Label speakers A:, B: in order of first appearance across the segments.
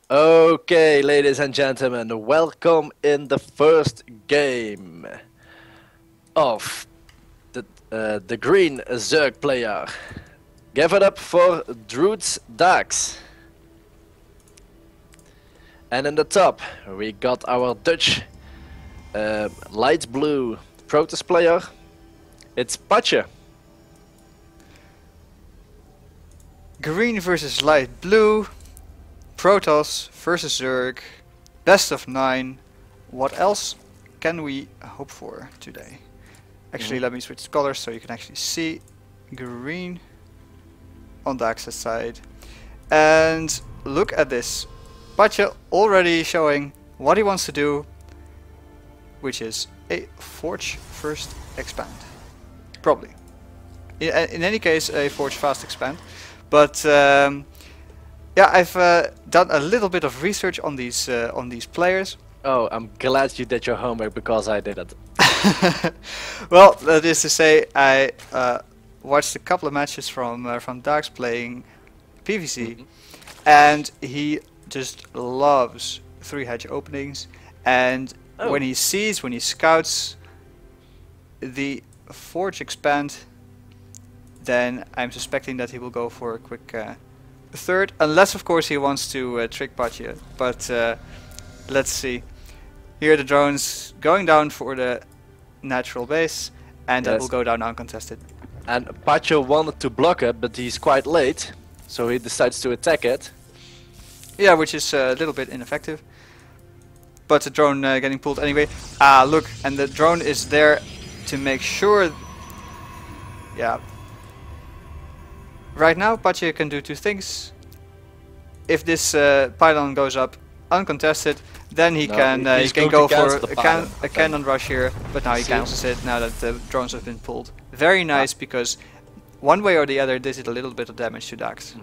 A: Okay, ladies and gentlemen, welcome in the first game of the green Zerg player. Give it up for Druidz Daax. And in the top, we got our Dutch light blue Protest player. It's Patjuh.
B: Green versus light blue, Protoss versus Zerg, best of 9. What else can we hope for today? Actually, let me switch colors so you can actually see green on Daax's side. And look at this. Patjuh already showing what he wants to do, which is a Forge first expand. Probably. In any case, a Forge fast expand. But yeah, I've done a little bit of research on these players.
A: Oh, I'm glad you did your homework because I did it.
B: Well, that is to say, I watched a couple of matches from Daax playing PvC, and he just loves 3 hedge openings. And when he scouts the Forge expand, then I'm suspecting that he will go for a quick third, unless of course he wants to trick Patjuh. But let's see. Here the drones going down for the natural base, and that will go down uncontested.
A: And Patjuh wanted to block it, but he's quite late, so he decides to attack it.
B: Yeah, which is a little bit ineffective. But the drone getting pulled anyway. Ah, look, and the drone is there to make sure. Yeah. Right now, Patjuh can do 2 things. If this pylon goes up uncontested, then he can go for a cannon rush here. But now he cancels it now that the drones have been pulled. Very nice, because one way or the other, this did a little bit of damage to Daax.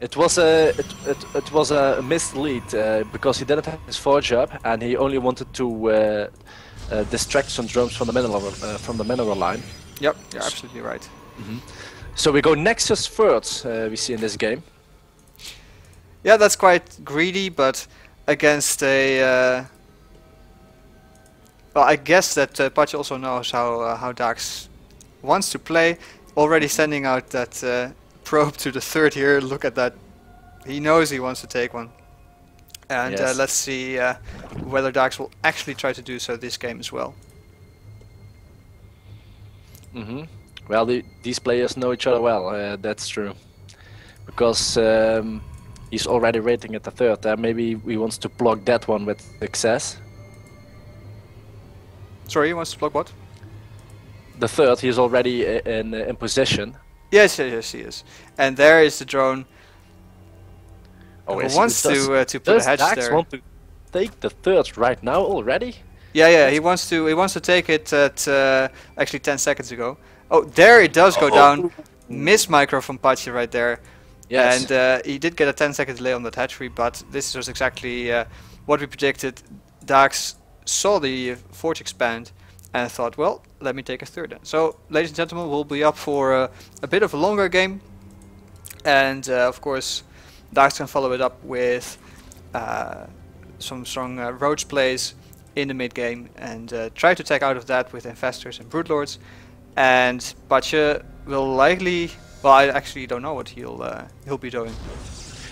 A: It was a mislead because he didn't have his forge up, and he only wanted to distract some drones from the mineral line.
B: Yep, you're absolutely right.
A: So we go Nexus first, we see in this game.
B: Yeah, that's quite greedy, but against a... well, I guess that Patjuh also knows how Daax wants to play. Already sending out that probe to the third here. Look at that. He knows he wants to take one. And let's see whether Daax will actually try to do so this game as well.
A: Well, these players know each other well, that's true. Because he's already rating at the third, maybe he wants to block that one with success.
B: Sorry, he wants to block what?
A: The third, he's already in position.
B: Yes, he is. And there is the drone.
A: Oh,
B: he wants to put a hedge
A: Daax
B: there.
A: Want to take the third right now already?
B: Yeah, he wants to take it at actually 10 seconds ago. Oh, there it does go down. Miss micro from Patjuh right there.
A: Yes.
B: And he did get a 10-second delay on that hatchery, but this was exactly what we predicted. Daax saw the Forge expand and thought, well, let me take a third then. So, ladies and gentlemen, we'll be up for a bit of a longer game. And of course, Daax can follow it up with some strong roach plays in the mid game and try to take out of that with investors and broodlords. And Patjuh will likely, well, I actually don't know what he'll be doing.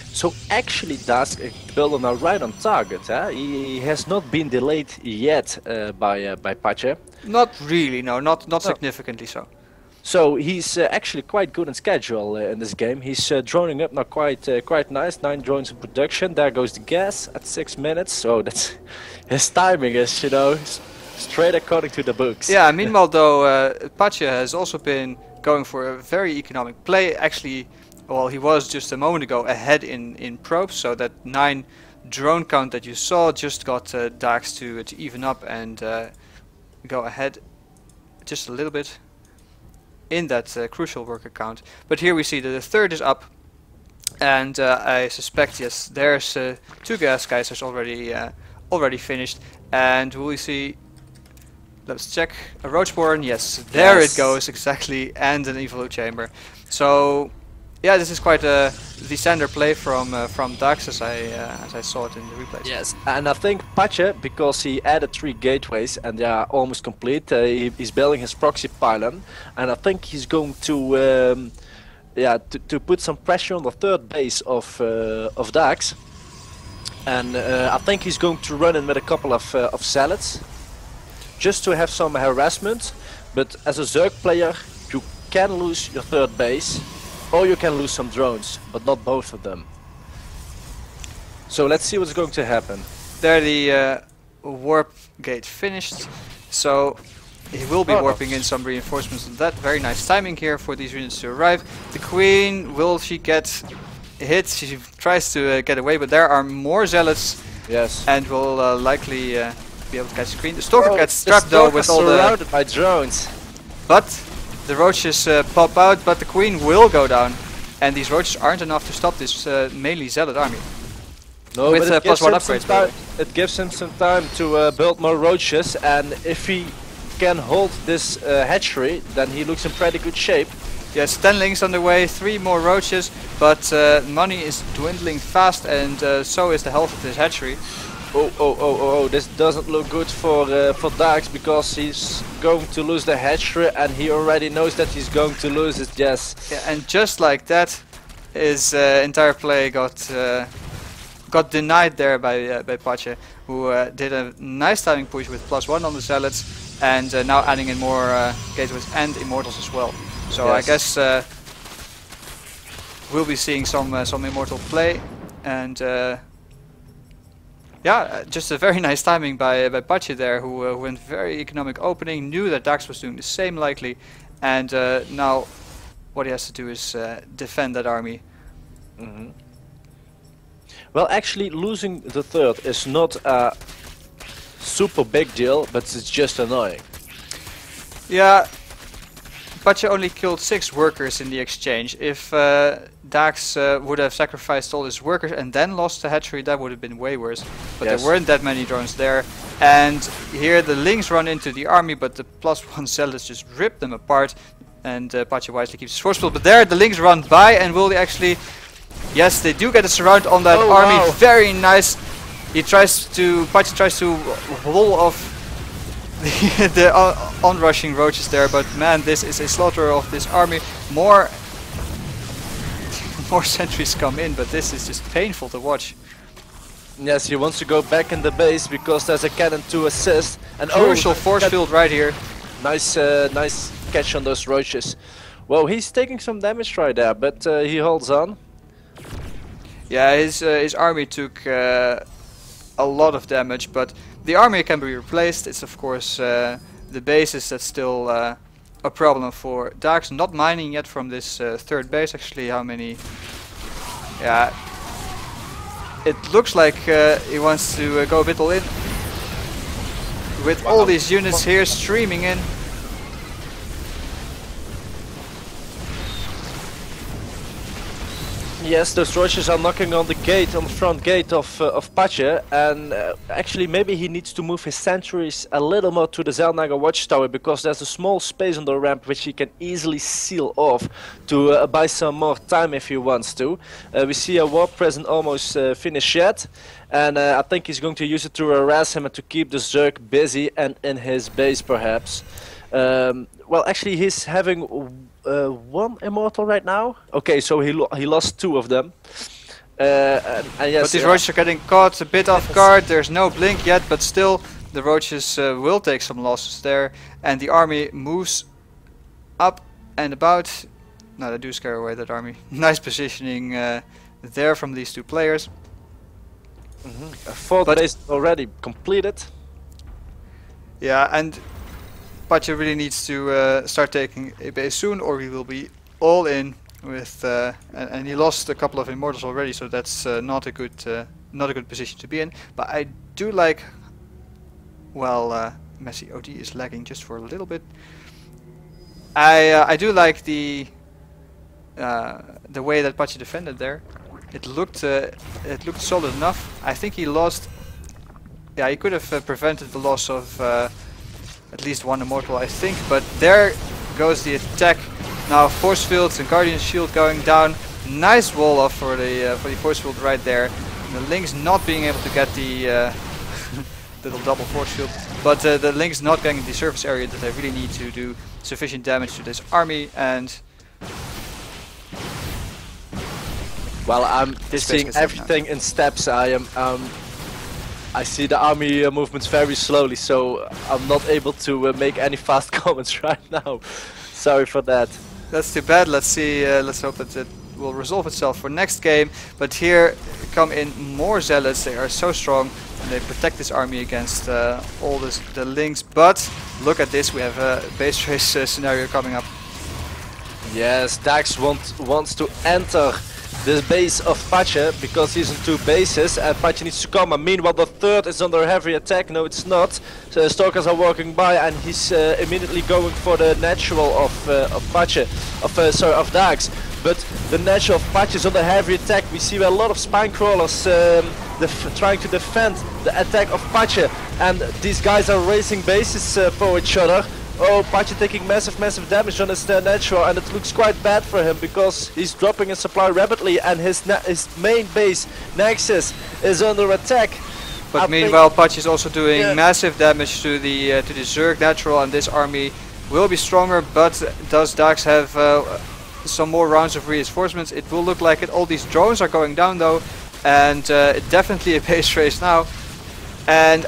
A: So actually, Daax building are right on target. Huh? He has not been delayed yet by Patjuh.
B: Not really, no, not significantly so.
A: So he's actually quite good in schedule in this game. He's droning up now quite nice. 9 drones in production. There goes the gas at 6 minutes. So that's his timing is, you know, straight according to the books.
B: Yeah. Meanwhile, though, Patjuh has also been going for a very economic play. Actually, well, he was just a moment ago ahead in probes. So that 9 drone count that you saw just got Daax to even up and go ahead just a little bit in that crucial worker count. But here we see that the third is up, and I suspect, yes, there's 2 gas geysers already finished. And will we see, let's check, a Roachborn, yes, there it goes, exactly, and an Evolu chamber. So Yeah, this is quite a descender play from Daax as I saw it in the replays.
A: Yes, and I think Patjuh, because he added 3 gateways and they are almost complete, he's building his proxy pylon, and I think he's going to to put some pressure on the third base of Daax, and I think he's going to run in with a couple of salads, just to have some harassment. But as a Zerg player, you can lose your third base, or you can lose some drones, but not both of them. So let's see what's going to happen.
B: There the warp gate finished, so he will be warping in some reinforcements on that. Very nice timing here for these units to arrive. The queen, will she get hit? She tries to get away, but there are more zealots.
A: Yes.
B: And will likely be able to catch the queen. The stalker gets trapped though with all the...
A: surrounded by drones.
B: But the roaches pop out, but the queen will go down. And these roaches aren't enough to stop this mainly zealot army.
A: No,
B: with
A: but
B: +1 upgrades.
A: It gives him some time to build more roaches, and if he can hold this hatchery, then he looks in pretty good shape.
B: Yes, 10 links on the way, 3 more roaches, but money is dwindling fast, and so is the health of this hatchery.
A: Oh, this doesn't look good for Daax, because he's going to lose the hatchery, and he already knows that he's going to lose it, yes.
B: Yeah, and just like that, his entire play got denied there by Patjuh, who did a nice timing push with +1 on the zealots, and now adding in more gateways and immortals as well. So yes. I guess we'll be seeing some immortal play, and yeah, just a very nice timing by Patjuh there, who went very economic opening, knew that Daax was doing the same likely, and now what he has to do is defend that army.
A: Mm-hmm. Well, actually, losing the third is not a super big deal, but it's just annoying.
B: Yeah, Patjuh only killed 6 workers in the exchange. If Daax would have sacrificed all his workers and then lost the hatchery, that would have been way worse. But
A: yes.
B: There weren't that many drones there. And here the Lings run into the army, but the +1 zealots just rip them apart. And Patjuh wisely keeps his force field. But there the Lings run by, and will they actually... Yes, they do get a surround on that army. Wow. Very nice. Patjuh tries to wall off the onrushing roaches there, but man, this is a slaughter of this army. More sentries come in, but this is just painful to watch.
A: Yes, he wants to go back in the base because there's a cannon to assist. And
B: crucial force field right here.
A: Nice, nice catch on those roaches. Well, he's taking some damage right there, but he holds on.
B: Yeah, his army took a lot of damage, but the army can be replaced. It's of course the bases that's still a problem for Daax. Not mining yet from this third base. Actually, how many? Yeah, it looks like he wants to go a bit all in with all these units here streaming in.
A: Yes, those roaches are knocking on the gate, on the front gate of Patjuh, and actually maybe he needs to move his sentries a little more to the Zelnaga watchtower, because there's a small space on the ramp which he can easily seal off to buy some more time if he wants to. We see a warp present almost finished yet, and I think he's going to use it to harass him and to keep the Zerg busy and in his base perhaps. Well, actually he's having 1 immortal right now. Okay, so he lost 2 of them. And yes,
B: but these roaches are getting caught a bit off guard. There's no blink yet, but still the roaches will take some losses there. And the army moves up and about. No, they do scare away that army. Nice positioning there from these 2 players.
A: Mm-hmm. A 4th base already completed.
B: Yeah, and Patjuh really needs to start taking a base soon, or he will be all in with. And he lost a couple of immortals already, so that's not a good position to be in. But I do like. Well, Messi OD is lagging just for a little bit. I do like the way that Patjuh defended there. It looked solid enough. I think he lost. Yeah, he could have prevented the loss of. At least 1 immortal, I think, but there goes the attack. Now force fields and guardian shield going down. Nice wall off for the force field right there. The Lynx not being able to get the little double force field, but the Lynx not getting the surface area that they really need to do sufficient damage to this army. And
A: well, I'm
B: This
A: seeing
B: base gets
A: everything in steps. I see the army movements very slowly, so I'm not able to make any fast comments right now. Sorry for that.
B: that's too bad. Let's see. Let's hope that it will resolve itself for next game. But here come in more zealots. They are so strong and they protect this army against all the Lynx. But look at this. We have a base race scenario coming up.
A: Yes, Daax wants to enter the base of Patjuh because he's in 2 bases and Patjuh needs to come. And meanwhile, the third is under heavy attack. No, it's not. So Stalkers are walking by and he's immediately going for the natural of Patjuh, of Daax. But the natural of Patjuh is under heavy attack. We see a lot of spine crawlers trying to defend the attack of Patjuh, and these guys are racing bases for each other. Oh, Patjuh taking massive damage on his natural, and it looks quite bad for him because he's dropping his supply rapidly and his main base, Nexus, is under attack.
B: But meanwhile, Patjuh is also doing massive damage to the Zerg natural, and this army will be stronger. But does Daax have some more rounds of reinforcements? It will look like it. All these drones are going down though, and definitely a base race now. And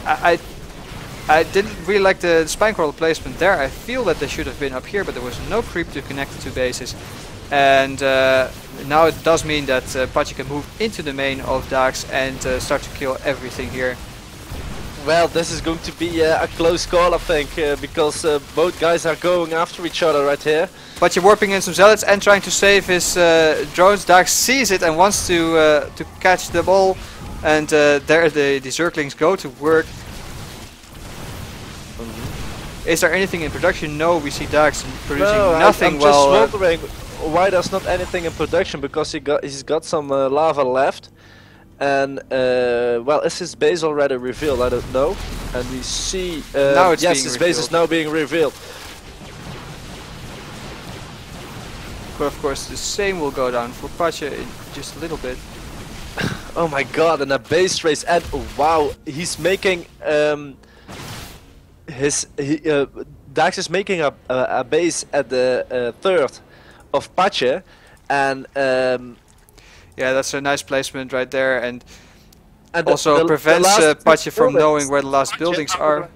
B: I didn't really like the spine crawler placement there. I feel that they should have been up here, but there was no creep to connect the 2 bases. And now it does mean that Patjuh can move into the main of Daax and start to kill everything here.
A: Well, this is going to be a close call, I think, because both guys are going after each other right here.
B: Patjuh warping in some zealots and trying to save his drones. Daax sees it and wants to catch them all. And there the Zerglings go to work. Is there anything in production? No, we see Daax producing nothing.
A: I'm just wondering why there's not anything in production, because he's got some lava left, and well, is his base already revealed? I don't know. And we see
B: now it's
A: yes, his base is now being revealed.
B: But of course, the same will go down for Patjuh in just a little bit.
A: Oh my god! And a base race, and wow, he's making Daax is making a base at the third of Patjuh, and
B: yeah, that's a nice placement right there, and also prevents Patjuh from knowing where the last buildings are.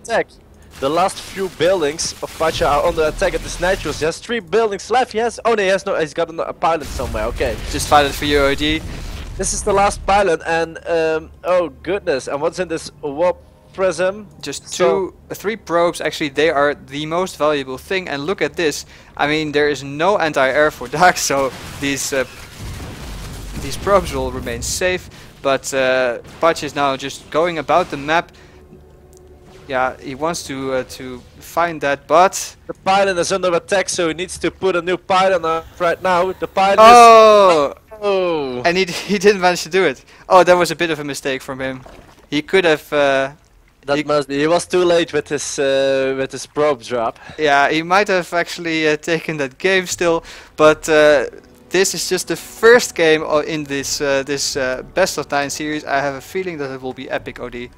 A: The last few buildings of Patjuh are under attack at this naturals. He has 3 buildings left. Yes. Oh no, he has no. He's got a pylon somewhere. Okay.
B: Just pilot for you, OD.
A: This is the last pylon, and oh goodness! And what's in this warp prism?
B: Just 3 probes. Actually, they are the most valuable thing. And look at this. I mean, there is no anti-air for Daax, so these probes will remain safe. But Patjuh is now just going about the map. Yeah, he wants to find that, but
A: the pylon is under attack, so he needs to put a new pylon up right now. The pylon
B: is...
A: Oh!
B: And he didn't manage to do it. Oh, that was a bit of a mistake from him. He could have...
A: he was too late with his probe drop.
B: Yeah, he might have actually taken that game still, but this is just the first game in this best of 9 series. I have a feeling that it will be epic, OD.